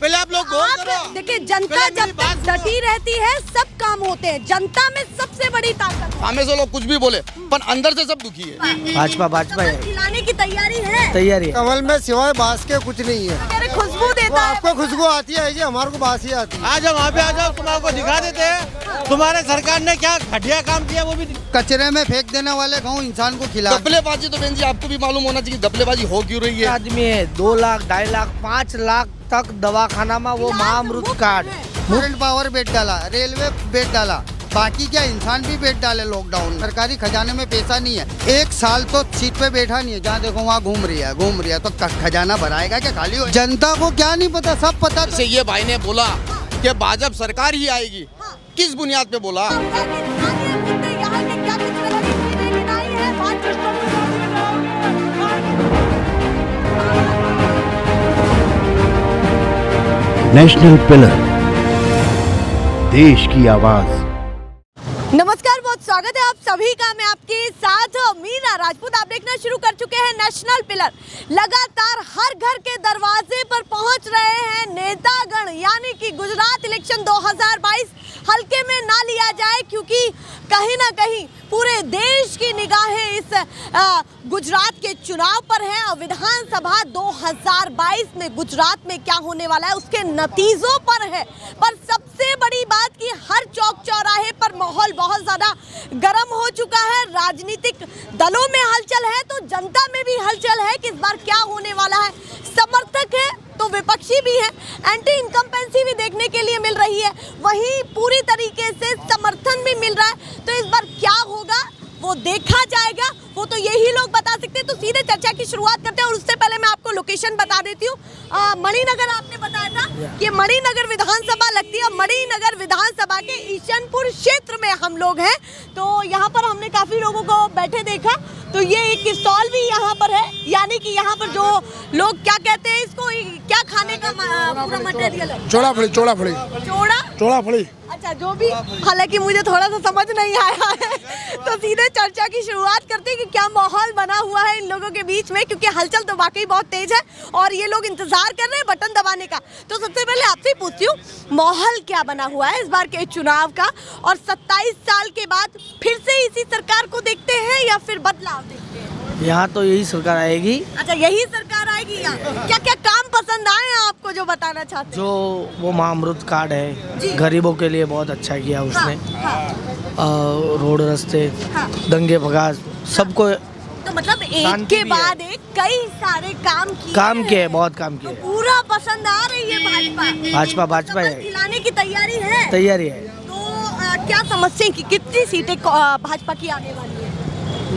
पहले आप लोग गौर करो। देखिए, जनता जब तक डटी रहती है सब काम होते हैं। जनता में सबसे बड़ी ताकत है। हमें से लोग कुछ भी बोले पर अंदर से सब दुखी है। भाजपा खिलाने की तैयारी है। तैयारी। कमल में सिवाय बांस के कुछ नहीं है। अरे खुशबू देता है। आपको खुशबू आती है जी, हमारे को बांस ही आती है। आज हम वहाँ पे आ जाओ, तुम्हारे दिखा देते हैं तुम्हारे सरकार ने क्या घटिया काम किया। वो भी कचरे में फेंक देने वाले गाँव इंसान को खिला। घपलेबाजी तो बहन जी आपको भी मालूम होना चाहिए, घपलेबाजी हो क्यों रही है। आदमी है 2 लाख 2.5 लाख 5 लाख तक दवाखाना में वो महाअमृत कार्ड। करंट पावर बेड डाला, रेलवे बेड डाला, बाकी क्या इंसान भी बेड डाले। लॉकडाउन सरकारी खजाने में पैसा नहीं है। 1 साल तो सीट पे बैठा नहीं है, जहाँ देखो वहाँ घूम रही है तो खजाना भराएगा क्या खाली हो। जनता को क्या नहीं पता, सब पता। जैसे ये भाई ने बोला कि भाजपा सरकार ही आएगी, किस बुनियाद पे बोला। नेशनल पिलर, देश की आवाज। नमस्कार, बहुत स्वागत है आप सभी का। मैं आपके साथ मीना राजपूत। आप देखना शुरू कर चुके हैं नेशनल पिलर। लगातार हर घर के दरवाजे पर पहुंच रहे हैं नेतागण, यानी कि गुजरात इलेक्शन 2022 हल्के में ना लिया जाए, क्योंकि कहीं ना कहीं पूरे देश की निगाहें इस गुजरात के चुनाव पर है। और विधानसभा 2022 में गुजरात में क्या होने वाला है उसके नतीजों पर है। पर सबसे बड़ी बात कि हर चौक चौराहे पर माहौल बहुत ज्यादा गर्म हो चुका है। राजनीतिक दलों में हलचल है तो जनता में भी हलचल है कि इस बार क्या होने वाला है। समर्थक है तो विपक्षी भी है, एंटी इनकम्पेंसी भी देखने के लिए मिल रही है, वहीं पूरी तरीके से समर्थन भी मिल रहा है। तो इस बार क्या होगा वो देखा जाएगा, वो तो यही लोग बता सकते हैं। तो सीधे चर्चा की शुरुआत करते हैं और उससे पहले मैं आपको लोकेशन बता देती हूँ। मणिनगर आपने बताया था कि मणिनगर विधानसभा लगती है। मणिनगर विधानसभा के ईशनपुर क्षेत्र में हम लोग हैं। तो यहाँ पर हमने काफी लोगों को बैठे देखा। तो ये एक स्टॉल भी यहाँ पर है, यानी कि यहाँ पर जो लोग क्या कहते हैं इसको, क्या खाने का पूरा मटेरियल है। चोड़ा फड़ी। अच्छा, जो भी, हालांकि मुझे थोड़ा सा समझ नहीं आया है। तो सीधे चर्चा की शुरुआत करते हैं कि क्या माहौल बना हुआ है इन लोगों के बीच में, क्योंकि हलचल तो वाकई बहुत तेज है और ये लोग इंतजार कर रहे हैं बटन दबाने का। तो सबसे पहले आपसे ही पूछती हूँ, माहौल क्या बना हुआ है इस बार के चुनाव का, और 27 साल के बाद फिर से इसी सरकार को देखते हैं या फिर बदलाव देखते हैं? यहाँ तो यही सरकार आएगी। अच्छा, यही सरकार आएगी। यहाँ क्या क्या काम पसंद आए हैं आपको जो बताना चाहते हैं? जो वो महाअमृत कार्ड है, गरीबों के लिए बहुत अच्छा किया उसने। रोड रास्ते, दंगे भगास, सबको। तो मतलब एक के बाद एक कई सारे काम किए, बहुत काम किए। तो पूरा पसंद आ रही है भाजपा है। खिलाने की तैयारी है। तो क्या समझते कि कितनी सीटें भाजपा की आने वाली है?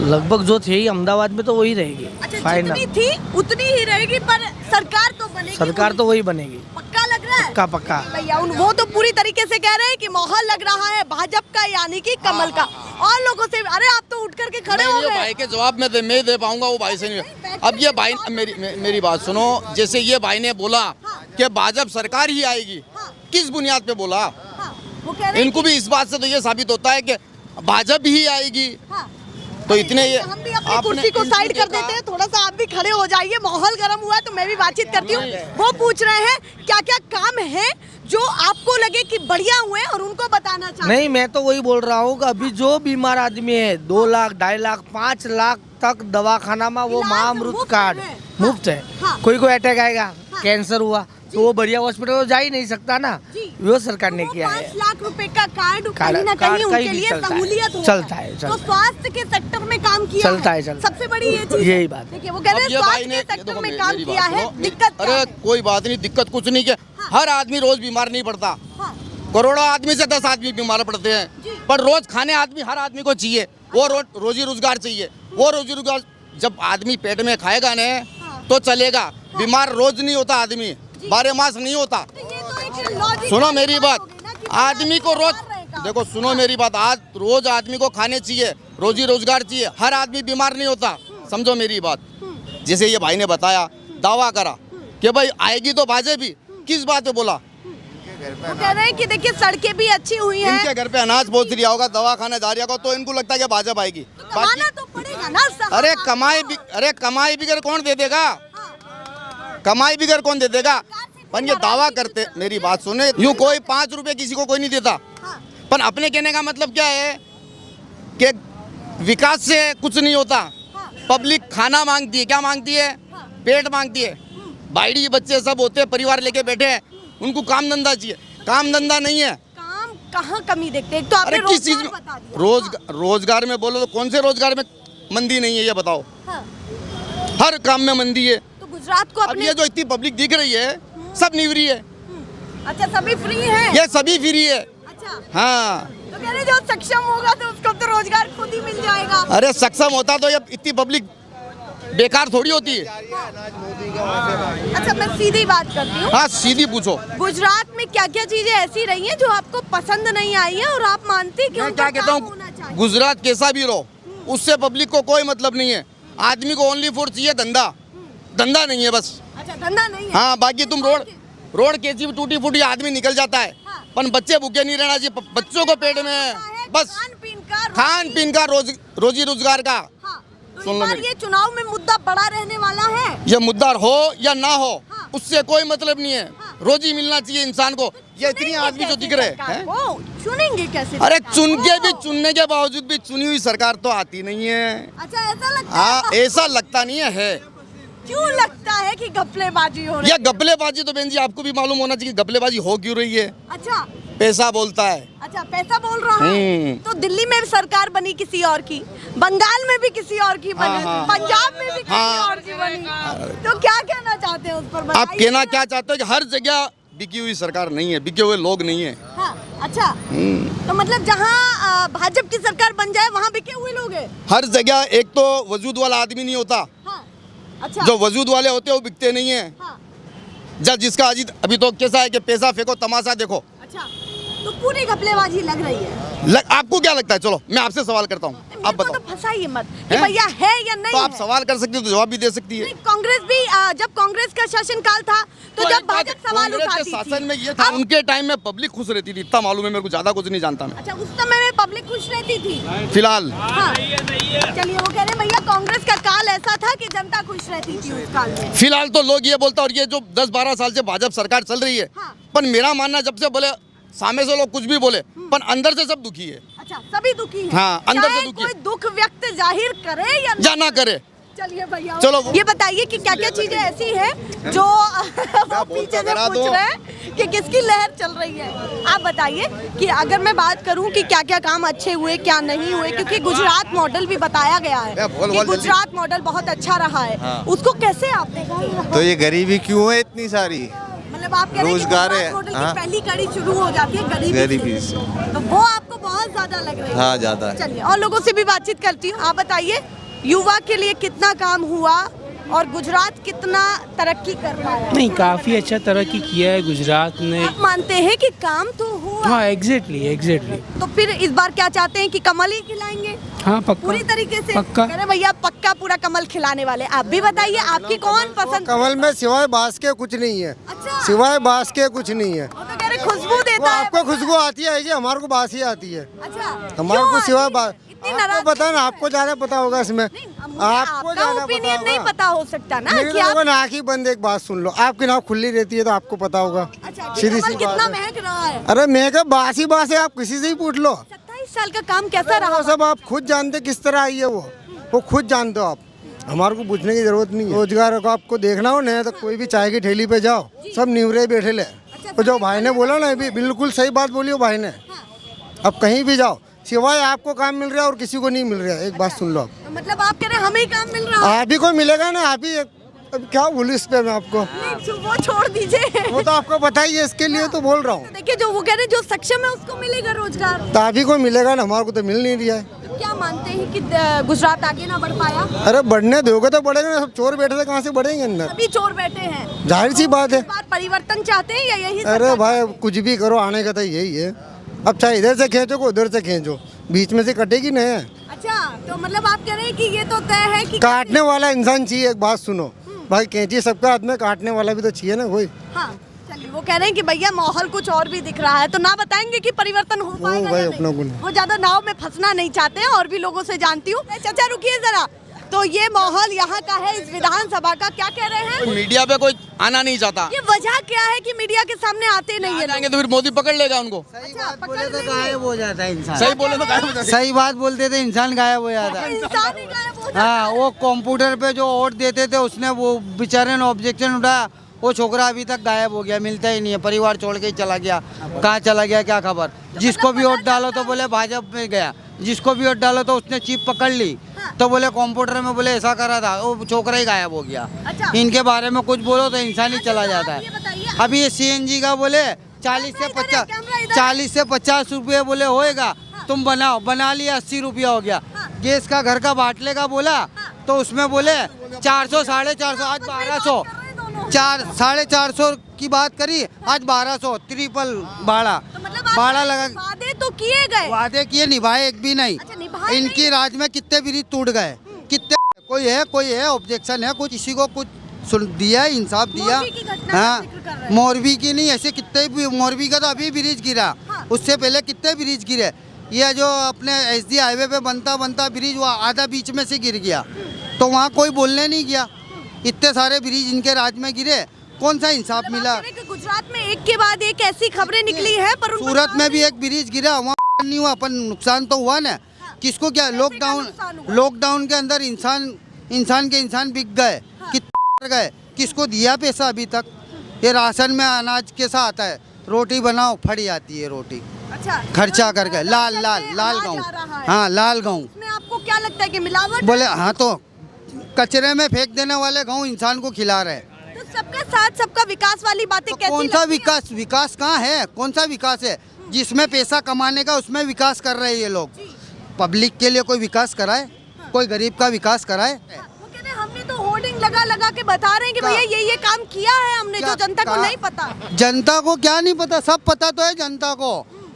लगभग जो थी अहमदाबाद में तो वही रहेगी। अच्छा, फाइनल जितनी थी उतनी ही रहेगी, पर सरकार तो बनेगी। सरकार तो वही बनेगी, पक्का लग रहा है। पक्का भैया वो तो पूरी तरीके से कह रहे हैं कि माहौल लग रहा है भाजपा का, यानी कि कमल का। और लोगों से, अरे आप तो उठ करके खड़े हो गए। भाई के जवाब में मैं दे पाऊंगा, वो भाई से नहीं। अब ये भाई मेरी बात सुनो। जैसे ये भाई ने बोला कि भाजपा सरकार ही आएगी, किस बुनियाद पे बोला? वो कह रहे इनको भी इस बात से तो ये साबित होता है कि भाजपा ही आएगी। तो इतने ये हम भी अपनी कुर्सी को साइड कर देते हैं, थोड़ा सा आप भी खड़े हो जाइए। माहौल गर्म हुआ है तो मैं भी बातचीत करती हूँ। वो पूछ रहे हैं क्या क्या काम है जो आपको लगे कि बढ़िया हुए और उनको बताना चाहते। नहीं, मैं तो वही बोल रहा हूँ कि अभी जो बीमार आदमी है 2 लाख 2.5 लाख 5 लाख तक दवाखाना में वो महाअमृत कार्ड मुफ्त है। कोई को अटैक आएगा, कैंसर हुआ तो वो बढ़िया हॉस्पिटल तो जा ही नहीं सकता ना, वो सरकार ने किया है। 5 लाख रुपए का कार्ड कहीं ना कहीं उनके लिए सहूलियत चलता है। तो स्वास्थ्य के सेक्टर में काम किया चलता है। सबसे बड़ी ये चीज, यही बात। देखिए वो कह रहे हैं स्वास्थ्य के सेक्टर में काम किया है। दिक्कत, अरे कोई बात नहीं, दिक्कत कुछ नहीं है। हर आदमी रोज बीमार नहीं पड़ता। करोड़ों आदमी से 10 आदमी बीमार पड़ते हैं, पर रोज खाने आदमी हर आदमी को चाहिए। वो रोजी रोजगार चाहिए। वो रोजी रोजगार जब आदमी पेट में खाएगा न तो चलेगा। बीमार रोज नहीं होता आदमी, 12 मास नहीं होता। सुनो मेरी बात, आदमी को रोज, देखो सुनो मेरी बात, आज रोज आदमी को खाने चाहिए, रोजी रोजगार चाहिए। हर आदमी बीमार नहीं होता, समझो मेरी बात। जैसे ये भाई ने बताया, दावा करा कि भाई आएगी तो भाजपा भी, किस बात पे बोला? वो कह रहे हैं कि देखिए सड़कें भी अच्छी हुई हैं। इनके घर पे अनाज पहुंच रहा होगा, दवाखाना जा रहा होगा, तो इनको लगता है कि भाजपा आएगी। तो कमाना तो पड़ेगा ना। अरे कमाई बिगर कौन दे देगा? कमाई बिगर कौन दे देगा? पर ये दावा करते, मेरी बात सुने, यूँ कोई 5 रुपए किसी को कोई नहीं देता, पर अपने कहने का मतलब क्या है कि विकास से कुछ नहीं होता। पब्लिक खाना मांगती है, क्या मांगती है? पेट मांगती है। बाइडी बच्चे सब होते हैं, परिवार लेके बैठे हैं, उनको काम धंधा चाहिए, काम धंधा नहीं है। काम कहाँ कमी देखते हैं? एक तो आपने अरे किस चीज में रोजगार बता दिया। रोजगार में बोलो तो कौन से रोजगार में मंदी नहीं है, ये बताओ। हाँ। हर काम में मंदी है। तो गुजरात को अब अपने ये जो इतनी पब्लिक दिख रही है, सब निवरी है, अच्छा सभी फ्री है। ये सभी फ्री है। अच्छा हाँ, तो कह रहे जो सक्षम होगा तो उसको तो रोजगार खुद ही मिल जाएगा। अरे सक्षम होता तो ये इतनी पब्लिक बेकार थोड़ी होती है। अच्छा मैं सीधी बात करती हूँ, हाँ सीधी पूछो। गुजरात में क्या क्या चीजें ऐसी रही हैं जो आपको पसंद नहीं आई है और आप मानते हैं कि मैं उनका क्या कहता काम होना हूँ, चाहिए? गुजरात कैसा भी रहो, उससे पब्लिक को कोई मतलब नहीं है। आदमी को ओनली फॉर चाहिए धंधा, धंधा नहीं है बस। अच्छा धंधा नहीं है। हाँ बाकी तुम रोड कैसी भी टूटी फूटी आदमी निकल जाता है, हाँ। पर बच्चे भूखे नहीं रहना चाहिए। बच्चों को पेट में बस खान पीन का रोजी रोजगार का। हाँ। तो सुन इस लो बार मेरी। ये चुनाव में मुद्दा बड़ा रहने वाला है। ये मुद्दा हो या ना हो, हाँ। उससे कोई मतलब नहीं है। हाँ। रोजी मिलना चाहिए इंसान को। ये इतनी चुनेंगे आदमी जो कैसे दिख रहे सरकार हैं, को? चुनेंगे कैसे अरे सरकार चुन के को? भी, चुनने के बावजूद भी चुनी हुई सरकार तो आती नहीं है। अच्छा ऐसा लगता हाँ है? ऐसा लगता नहीं है। क्यों लगता है कि घपलेबाजी हो रही ये गपलेबाजी तो बहन जी आपको भी मालूम होना चाहिए, गपलेबाजी हो क्यों रही है। अच्छा पैसा बोलता है। अच्छा पैसा बोल रहा है। तो दिल्ली में सरकार बनी किसी और की, बंगाल में भी किसी और की बनी, हाँ। पंजाब में भी किसी हाँ। और की बनी। तो क्या कहना चाहते हैं उस पर? आप बताइए कहना जरा। क्या चाहते हो कि हर जगह बिकी हुई सरकार नहीं है, बिके हुए लोग नहीं है। हाँ, अच्छा तो मतलब जहाँ भाजपा की सरकार बन जाए वहाँ बिके हुए लोग हैं। हर जगह एक तो वजूद वाला आदमी नहीं होता, हाँ, अच्छा जो वजूद वाले होते हैं वो बिकते नहीं है। हाँ, जब जिसका अभी तो कैसा है कि पैसा फेंको तमाशा देखो। अच्छा तो पूरी घपलेबाजी लग रही है। आपको क्या लगता है? चलो मैं आपसे सवाल करता हूँ, आप मेरे को बताओ। तो फंसाइए मत कि हैं? भैया है या नहीं तो आप है। सवाल कर सकती हो तो जवाब भी दे सकती है। नहीं, कांग्रेस भी जब कांग्रेस का शासनकाल था तो जब भाजपा सवाल कांग्रेस के उठाती शासन थी। में ये था, अब- उनके टाइम में पब्लिक खुश रहती थी, इतना मालूम है मेरे को, ज्यादा कुछ नहीं जानता मैं अच्छा उस समय में पब्लिक खुश रहती थी फिलहाल। हाँ चलिए वो कह रहे हैं भैया कांग्रेस का काल ऐसा था कि जनता खुश रहती थी उस काल में। फिलहाल तो लोग ये बोलता, और ये जो 10-12 साल से भाजपा सरकार चल रही है, हाँ। पर मेरा मानना जब से बोले, सामने से लोग कुछ भी बोले, पर अंदर से सब दुखी है। अच्छा सभी दुखी हैं। हाँ, अंदर से चाहे दुखी है। कोई दुख व्यक्त जाहिर करे या ना करे। चलिए भैया चलो। ये बताइए कि क्या क्या चीजें ऐसी हैं जो वो पीछे से करा पूछ दो। रहे हैं कि किसकी लहर चल रही है। आप बताइए कि अगर मैं बात करूं कि क्या क्या काम अच्छे हुए क्या नहीं हुए, क्योंकि गुजरात मॉडल भी बताया गया है बोल कि जल्दी। गुजरात मॉडल बहुत अच्छा रहा है, उसको कैसे आप देखते तो ये गरीबी क्यों है इतनी सारी? मतलब आप कह रहे हैं कि रोजगार गुजरात है, मॉडल हाँ। की पहली कड़ी शुरू हो जाती है गरीबी से। से। तो वो आपको बहुत ज्यादा लग रही है। हाँ, ज्यादा है। चलिए और लोगों से भी बातचीत करती हूँ। आप बताइए युवा के लिए कितना काम हुआ और गुजरात कितना तरक्की कर रहा है? नहीं, काफ़ी अच्छा तरक्की किया है गुजरात ने। आप मानते हैं कि काम तो हुआ, हाँ एग्जैक्टली। तो फिर इस बार क्या चाहते हैं कि कमल ही खिलाएंगे हाँ पक्का पूरी तरीके से? पक्का। कह रहे भैया पक्का पूरा कमल खिलाने वाले। आप भी बताइए आपकी कौन पसंद? कमल में सिवाय बांस के कुछ नहीं है, अच्छा सिवाय बांस के कुछ नहीं है। वो तो कह रहे खुशबू वो देता है। आपको खुशबू आती है जी, हमारे को बांस ही आती है। अच्छा हमारे क्यों को आती सिवाय है? बांस। इतनी आपको नाराज पता ना, आपको ज्यादा पता होगा इसमें। नहीं, अब मुझे आपको आपका ज्यादा ओपिनियन पता नहीं होगा। पता हो सकता ना मेरे कि आप। लोगों ने आँख ही बंद, एक बात सुन लो, आपकी नाव खुली रहती है तो आपको पता होगा। अच्छा कि सीधी कमल सी कितना बात है। महक रहा है? अरे मैं क्या बांस ही बांस है, आप किसी से ही पूछ लो। 27 साल का काम कैसा रहा? वो सब आप खुद जानते किस तरह आई है, वो खुद जानते हो आप, हमारे को पूछने की जरूरत नहीं है। रोजगार को आपको देखना हो ना तो कोई भी चाय की ठेली पे जाओ, सब निवरे बैठे ले। तो जो भाई ने बोला ना, अभी बिल्कुल सही बात बोली हो भाई ने। अब कहीं भी जाओ, सिवाय आपको काम मिल रहा है और किसी को नहीं मिल रहा है। एक बात सुन लो आप, तो मतलब आप कह रहे हैं हमें ही काम मिल रहा है? आप ही को मिलेगा ना, आप ही। अब क्या बोलूं इस पे मैं आपको, नहीं, वो छोड़ दीजिए। वो तो आपको पता ही है, इसके लिए तो बोल रहा हूँ। देखिए जो वो कह रहे हैं जो सक्षम है उसको मिलेगा रोजगार। तो आप ही को मिलेगा ना, हमारे को तो मिल नहीं रहा है। तो क्या मानते हैं कि गुजरात आगे ना बढ़ पाया? अरे बढ़ने दोगे तो बढ़ेगा ना, सब चोर बैठे थे कहाँ से बढ़ेंगे अंदर, अभी चोर बैठे हैं। जाहिर सी बात है। इस बार परिवर्तन चाहते हैं या यही? अरे भाई कुछ भी करो, आने का तो यही है। अब चाहे इधर से खींचो को उधर से खींचो, बीच में से कटेगी नहीं। अच्छा तो मतलब आप कह रहे हैं कि ये तो तय है कि काटने वाला इंसान चाहिए। एक बात सुनो भाई, कैंची सबका हाथ में, काटने वाला भी तो चाहिए ना कोई। हाँ चलिए वो कह रहे हैं कि भैया माहौल कुछ और भी दिख रहा है, तो ना बताएंगे कि परिवर्तन हो पाएगा भाई या अपना नहीं? गुण है। वो ज्यादा नाव में फंसना नहीं चाहते हैं और भी लोगों से जानती हूँ। चाचा रुकिए जरा, तो ये माहौल यहाँ का है इस विधानसभा का। क्या कह रहे हैं? मीडिया पे कोई आना नहीं चाहता। ये वजह क्या है कि मीडिया के सामने आते नहीं है? जाएंगे तो फिर मोदी पकड़ लेगा उनको। सही बात बोले तो गायब हो जाता है इंसान। सही बोले तो गायब हो जाएगा। सही बात बोलते थे इंसान गायब हो जाता है। इंसान ही गायब हो जाता है। हाँ, वो कंप्यूटर पे जो वोट देते थे उसने वो बेचारे ने ऑब्जेक्शन उठाया, वो छोकरा अभी तक गायब हो गया, मिलता ही नहीं है, परिवार छोड़ के ही चला गया। कहाँ चला गया क्या खबर। जिसको भी वोट डालो तो बोले भाजपा में गया, जिसको भी वोट डालो तो उसने चिप पकड़ ली, तो बोले कंप्यूटर में बोले ऐसा करा था, वो छोकरा ही गायब हो गया। अच्छा। इनके बारे में कुछ बोलो तो इंसान ही चला जाता ये है। बताइए, अभी ये CNG का बोले 40 से 50 रुपये बोले होएगा, तुम बनाओ, बना लिया 80 रुपया हो गया। गैस का घर का बाटले का बोला तो उसमें बोले 400 450, आज 1200, 400 की बात करी, आज 1200, ट्रिपल भाड़ा भाड़ा लगा। वादे तो किए गए, वादे किए, निभाए एक भी नहीं। अच्छा, निभाए इनकी राज में कितने ब्रिज टूट गए, कितने, कोई है ऑब्जेक्शन है, कुछ इसी को कुछ सुन दिया, इंसाफ दिया। मोरबी की घटना का जिक्र कर रहे हाँ, हैं। मोरबी की नहीं, ऐसे कितने भी, मोरबी का तो अभी ब्रिज गिरा, उससे पहले कितने ब्रिज गिरे। ये जो अपने SD हाईवे पे बनता ब्रिज वो आधा बीच में से गिर गया, तो वहाँ कोई बोलने नहीं गया। इतने सारे ब्रिज इनके राज में गिरे, कौन सा इंसाफ मिला। आप कह रहे हैं कि गुजरात में एक के बाद एक ऐसी खबरें निकली है, पर उन पर सूरत में भी एक ब्रिज गिरा, वहाँ नहीं हुआ, पर नुकसान तो हुआ ना। किसको क्या, लॉकडाउन के अंदर इंसान बिक गए, कितने गए, किसको दिया पैसा अभी तक। ये राशन में अनाज कैसा आता है, रोटी बनाओ फट जाती है रोटी, अच्छा खर्चा कर गए। लाल गाँव, हाँ लाल गाँव। इसमें आपको क्या लगता है कि मिलावट बोले हाँ, तो कचरे में फेंक देने वाले गाँव इंसान को खिला रहे। तो सबका साथ सबका विकास वाली बातें तो कैसी कौन सा लगती हैं? विकास कहाँ है, कौन सा विकास है जिसमें पैसा कमाने का, उसमें विकास कर रहे हैं ये लोग। पब्लिक के लिए कोई विकास कराए, कोई गरीब का विकास कराए। वो कहते हैं हमने तो होर्डिंग लगा के बता रहे हैं कि भैया ये काम किया है हमने, जो जनता को नहीं पता। जनता को क्या नहीं पता, सब पता तो है जनता को।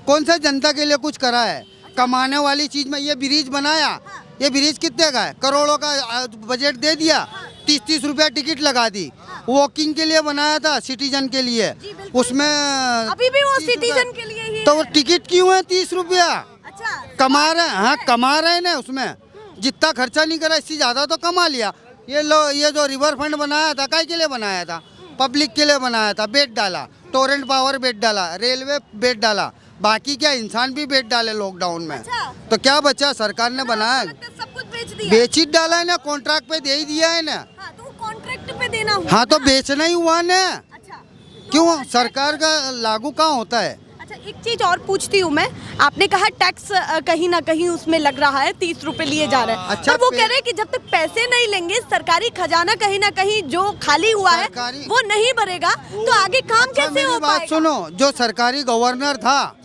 कौन सा जनता के लिए कुछ करा है कमाने वाली चीज में। ये ब्रिज बनाया, ये ब्रिज कितने का है, करोड़ों का बजट दे दिया, 30-30 रुपया टिकट लगा दी। वॉकिंग के लिए बनाया था, सिटीजन के लिए, उसमें अभी भी वो सिटीजन के लिए ही तो है। वो टिकट क्यों है 30 रुपया। अच्छा, कमा रहे हैं, हाँ कमा रहे हैं ना, उसमें जितना खर्चा नहीं करा इससे ज्यादा तो कमा लिया। ये जो रिवर फंड बनाया था, काय के लिए बनाया था, पब्लिक के लिए बनाया था। बेड डाला, टोरेंट पावर बेड डाला, रेलवे बेड डाला, बाकी क्या इंसान भी बेड डाले लॉकडाउन में। अच्छा। तो क्या बचा, सरकार ने बनाया, सब कुछ बेच दिया। बेच ही डाला है ना, कॉन्ट्रैक्ट पे दे ही दिया है ना। हाँ, तो कॉन्ट्रैक्ट पे देना हुआ। हाँ, तो बेचना ही हुआ ना। अच्छा, क्यों, सरकार का लागू कहाँ होता है। अच्छा, एक चीज और पूछती हूँ मैं, आपने कहा टैक्स कहीं ना कहीं उसमें लग रहा है, 30 रुपए लिए जा रहे हैं। अच्छा, पर वो कह रहे हैं कि जब तक पैसे नहीं लेंगे सरकारी खजाना कहीं ना कहीं जो खाली हुआ है सरकारी- वो नहीं भरेगा, तो आगे काम अच्छा, कैसे मेरी हो बात पाएगा? सुनो, जो सरकारी गवर्नर था,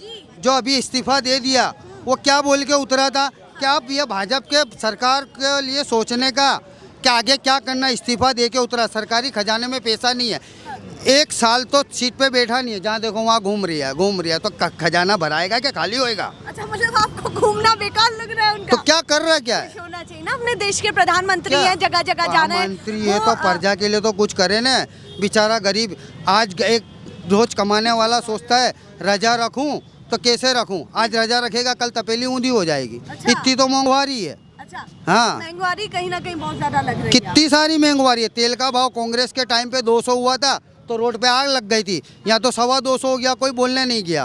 जो अभी इस्तीफा दे दिया, वो क्या बोल के उतरा था, क्या ये भाजपा के सरकार के लिए सोचने का क्या आगे क्या करना, इस्तीफा दे के उतरा। सरकारी खजाने में पैसा नहीं है, 1 साल तो सीट पे बैठा नहीं है, जहाँ देखो वहाँ घूम रही है, तो खजाना भराएगा क्या, खाली होएगा। अच्छा, मतलब आपको घूमना बेकार लग रहा है उनका? तो क्या कर रहा है, क्या है, होना चाहिए ना, अपने देश के प्रधानमंत्री क्या? हैं, जगह जगह जा रहे हैं। मंत्री है तो प्रजा के लिए तो कुछ करे ना। बेचारा गरीब आज एक रोज कमाने वाला सोचता है रजा रखूं तो कैसे रखूं, आज रजा रखेगा कल तपेली ऊंधी हो जाएगी। अच्छा। इतनी तो महंगाई है। अच्छा, हाँ, महंगाई कहीं ना कहीं बहुत ज्यादा लग रही है। कितनी सारी महंगाई है। तेल का भाव कांग्रेस के टाइम पे 200 हुआ था तो रोड पे आग लग गई थी, यहाँ तो 225 हो गया, कोई बोलने नहीं गया।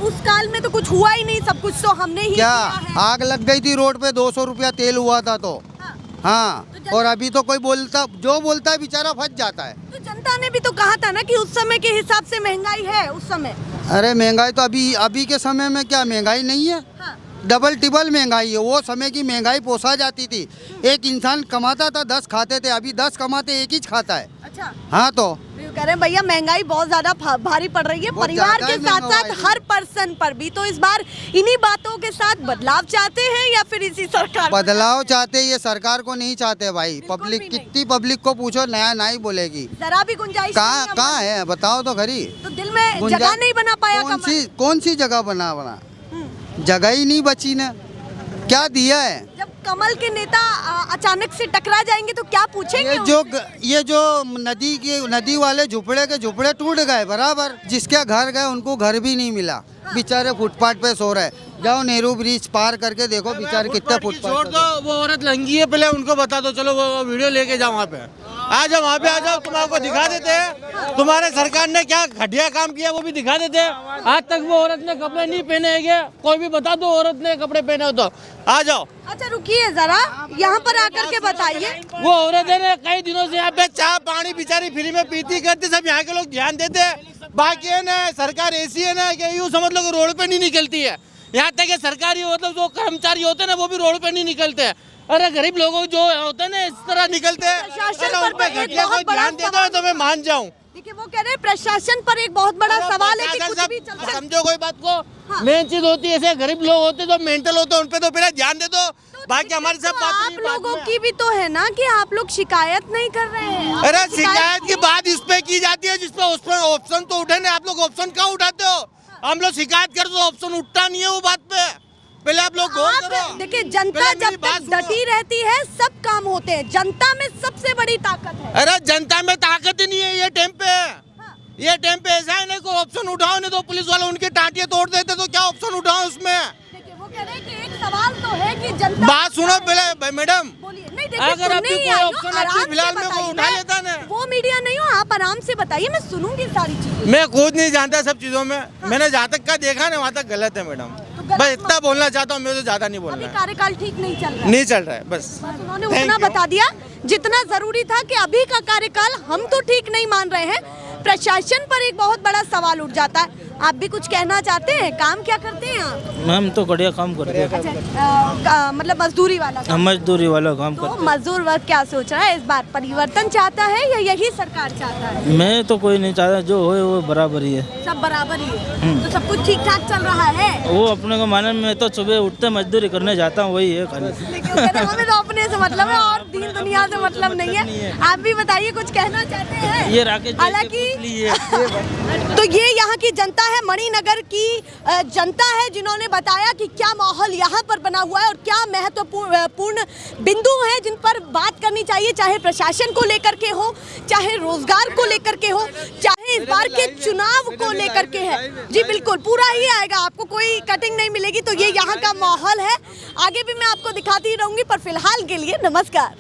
उस काल में तो कुछ हुआ ही नहीं, सब कुछ तो हमने ही क्या किया है। आग लग गई थी रोड पे, 200 रुपया तेल हुआ था तो। हाँ। हाँ, और अभी तो कोई जो बोलता है बेचारा फंस जाता है। तो जनता ने भी तो कहा था ना कि उस समय के हिसाब से महंगाई है उस समय। अरे महंगाई तो अभी के समय में क्या महंगाई नहीं है, हाँ। डबल टिबल महंगाई है। वो समय की महंगाई पोसा जाती थी, एक इंसान कमाता था 10 खाते थे, अभी 10 कमाते एक ही खाता है। अच्छा, हाँ, तो कह रहे हैं भैया महंगाई बहुत ज्यादा भारी पड़ रही है बहुत परिवार ज्यादा के ही साथ साथ महंगाई। हर पर्सन पर भी। तो इस बार इन्हीं बातों के साथ बदलाव चाहते हैं या फिर इसी सरकार बदलाव चाहते, ये सरकार को नहीं चाहते भाई। बिल्कुल पब्लिक, भी नहीं। कितनी पब्लिक को पूछो, नया नहीं बोलेगी। जरा भी गुंजाइश नहीं है कहाँ है बताओ तो खरी। तो दिल में जगह नहीं बना पाया कौन सी जगह बना जगह ही नहीं बची ना, क्या दिया है। जब कमल के नेता अचानक से टकरा जाएंगे तो क्या पूछेंगे? ये जो नदी वाले झुपड़े टूट गए बराबर, जिसके घर गए उनको घर भी नहीं मिला, बेचारे फुटपाथ पे सो रहे। जाओ नेहरू ब्रिज पार करके देखो बेचारे कितने फुटपाथ छोड़ दो, वो औरत लंगी है, पहले उनको बता दो, चलो वो वीडियो लेके जाओ वहाँ पे, आ जाओ वहाँ पे, आ जाओ, तुम आपको दिखा देते हैं तुम्हारे सरकार ने क्या घटिया काम किया वो भी दिखा देते हैं। आज तक वो औरत ने कपड़े नहीं पहने हैं, कोई भी बता दो औरत ने कपड़े पहने हो तो आ जाओ। अच्छा रुकिए जरा, यहाँ पर आकर के बताइए। वो औरत है ना कई दिनों से यहाँ पे चाय पानी बेचारी फ्री में पीती करती, सब यहाँ के लोग ध्यान देते हैं। बाकी है ना सरकार ऐसी है ना कि यूँ समझ लो कि रोड पे नहीं निकलती है। यहाँ तक कि सरकारी मतलब जो कर्मचारी होते हैं ना वो भी रोड पे नहीं निकलते हैं। अरे गरीब लोगों जो होते हैं ना इस तरह निकलते हैं। प्रशासन पर उनपे एक घटिया बहुत कोई ध्यान बड़ा देता है तो मैं मान जाऊँ। देखिए वो कह रहे हैं प्रशासन पर एक बहुत बड़ा सवाल है कि कुछ भी चलता है। समझो कोई बात को, मेन चीज होती है ऐसे गरीब लोग होते जो मेंटल होते हैं उनपे तो पहले ध्यान दे दो, बाकी हमारी सब बात आप लोगों की भी तो है ना कि आप लोग शिकायत नहीं कर रहे हैं। आप अरे लोग शिकायत की बात इस पे की जाती है जिसपे उस पर ऑप्शन तो उठे ना, आप लोग ऑप्शन क्या उठाते हो? हम लोग शिकायत करते तो ऑप्शन उठता नहीं है वो बात पे, पहले आप लोग गौर करो। आप देखिए जनता पहले जब मेरी बात तक सुनो। डटी रहती है सब काम होते हैं, जनता में सबसे बड़ी ताकत है। अरे जनता में ताकत ही नहीं है ये टाइम पे, ये टाइम पे ऐसा है ना कोई ऑप्शन उठाओ नहीं तो पुलिस वाले उनकी टाटियां तोड़ देते, तो क्या ऑप्शन उठाओ उसमें? देखिए वो कह रहे हैं कि एक सवाल तो है कि जनता बात सुनो पहले मैडम, बोलिए। नहीं देखिए अगर सुनने आपकी ही कोई आई हूँ, ऑप्शन आराम आपकी से फिलहाल में बताइए। वो उठा लेता ना। वो मीडिया नहीं हो, आप आराम से बताइए, मैं सुनूंगी सारी चीजें। मैं खुद नहीं जानता सब चीजों में, मैंने जहाँ तक का देखा ना वहाँ तक गलत है मैडम। गलत बस इतना बोलना चाहता हूँ, मैं तो ज्यादा नहीं अभी बोलना है। कार्यकाल ठीक नहीं चल रहा है। नहीं चल रहा है बस। बस उन्होंने Thank उतना you. बता दिया जितना जरूरी था कि अभी का कार्यकाल हम तो ठीक नहीं मान रहे हैं, प्रशासन पर एक बहुत बड़ा सवाल उठ जाता है। आप भी कुछ कहना चाहते हैं? काम क्या करते हैं आप? हम तो बढ़िया काम करते हैं, अच्छा, मतलब मजदूरी वाला काम। हम मजदूरी वाला काम तो करते मजदूर वर्ग क्या सोच रहा है इस बार? परिवर्तन चाहता है या यही सरकार चाहता है? हैं। मैं तो कोई नहीं चाहता, जो होए वो बराबर ही है। सब बराबर ही है तो सब कुछ ठीक ठाक चल रहा है। वो अपने को माने, मैं तो सुबह उठते मजदूरी करने जाता हूँ, वही है खाली। लेकिन वो कहते हैं, हमें तो अपने से मतलब है और दीन दुनिया से मतलब नहीं है। आप भी बताइए, कुछ कहना चाहते हैं? ये राकेश हालांकि तो ये यहाँ की जनता है, मणिनगर की जनता है, जिन्होंने बताया कि क्या माहौल यहाँ पर बना हुआ है और क्या महत्वपूर्ण बिंदु हैं जिन पर बात करनी चाहिए, चाहे प्रशासन को लेकर के हो, चाहे रोजगार को लेकर के हो, चाहे इस बार के चुनाव को लेकर के है। जी बिल्कुल, पूरा ही आएगा, आपको कोई कटिंग नहीं मिलेगी। तो ये यहाँ का माहौल है, आगे भी मैं आपको दिखाती रहूंगी, पर फिलहाल के लिए नमस्कार।